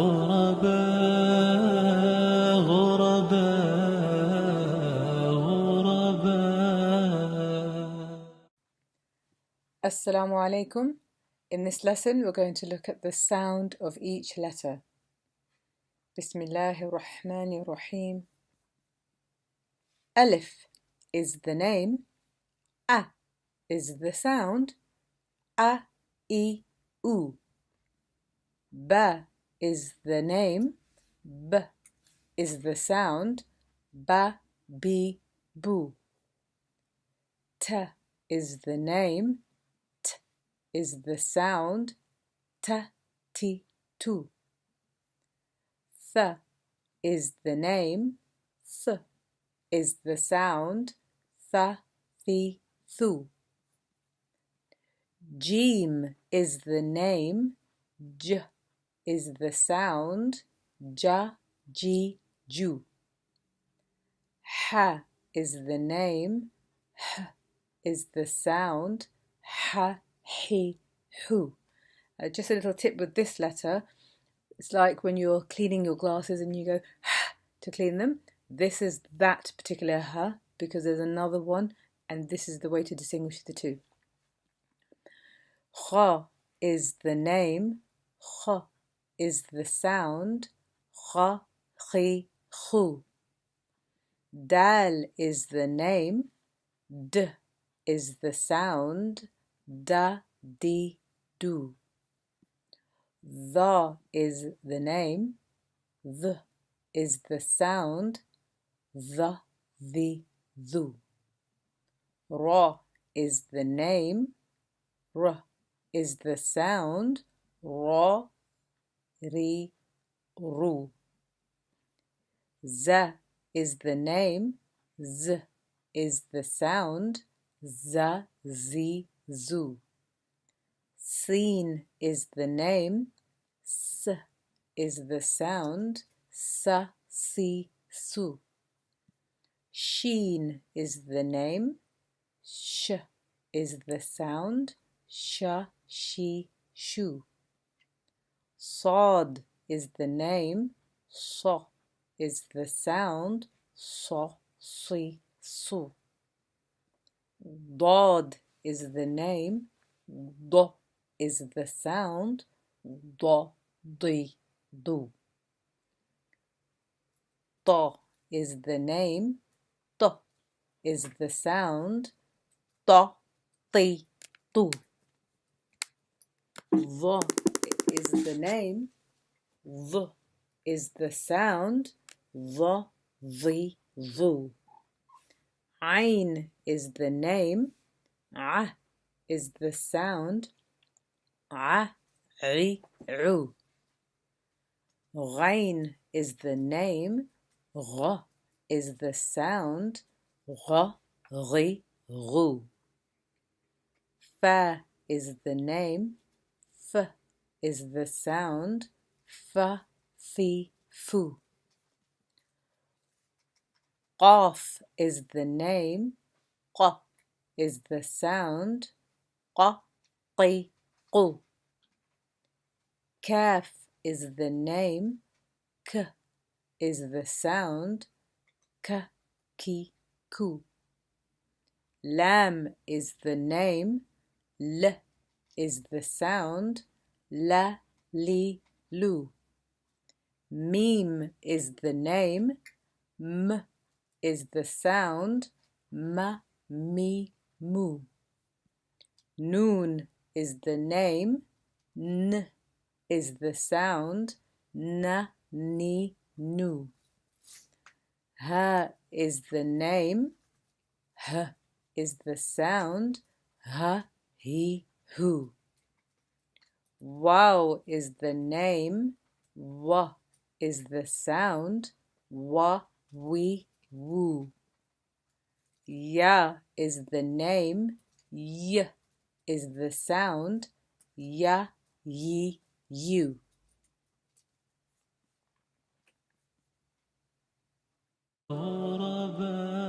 غرباء غرباء غرباء. Assalamu alaikum. In this lesson, we're going to look at the sound of each letter. Bismillahir Rahmanir Rahim. Alif is the name. A is the sound. A, I, U. Ba is the name. B is the sound. Ba, bi, bu. T is the name. T is the sound. Ta, ti, tu. Th is the name. Th is the sound. Tha, thi, thu. Jim is the name. J is the sound. Ja, ji, ju. Ha is the name. H is the sound. Ha, hi, hu. Just a little tip with this letter. It's like when you're cleaning your glasses and you go to clean them. This is that particular ha because there's another one, and this is the way to distinguish the two. Kha is the name. Kha is the sound. Kha, khi, khu. Dal is the name. D is the sound. Da, di, du. Dha is the name. Th is the sound. Tha, thi, thu. Ra is the name. R is the sound. Ra, ri, ru. Z is the name. Z is the sound. Za, zi, zu. Sin is the name. S is the sound. Sa, si, su. Sheen is the name. Sh is the sound. Sha, shi, shu. Sad is the name. Sa is the sound. Sa, si, su. Dad is the name. Da is the sound. Da, di, du. Ta is the name. Ta is the sound. Ta, ti, tu. Va is the name. V is the sound. Va, vi, vu. Ain is the name. A is the sound. A, ri, ru. Ghain is the name. Gha is the sound. Gha, ri, ru. Fa is the name. F is the sound. Fa, fi, fu. Qaf is the name. Qa is the sound. Qa, qi, qu. Kaf is the name. K is the sound. Ka, ki, ku. Lam is the name. L is the sound. La, li, lu. Mim is the name. M is the sound. Ma, mi, mu. Noon is the name. N is the sound. Na, ni, nu. Ha is the name. H is the sound. Ha, hi, hu. Wow is the name. Wa is the sound. Wa, wi, wu. Ya is the name. Y is the sound. Ya, yi, you. غرباء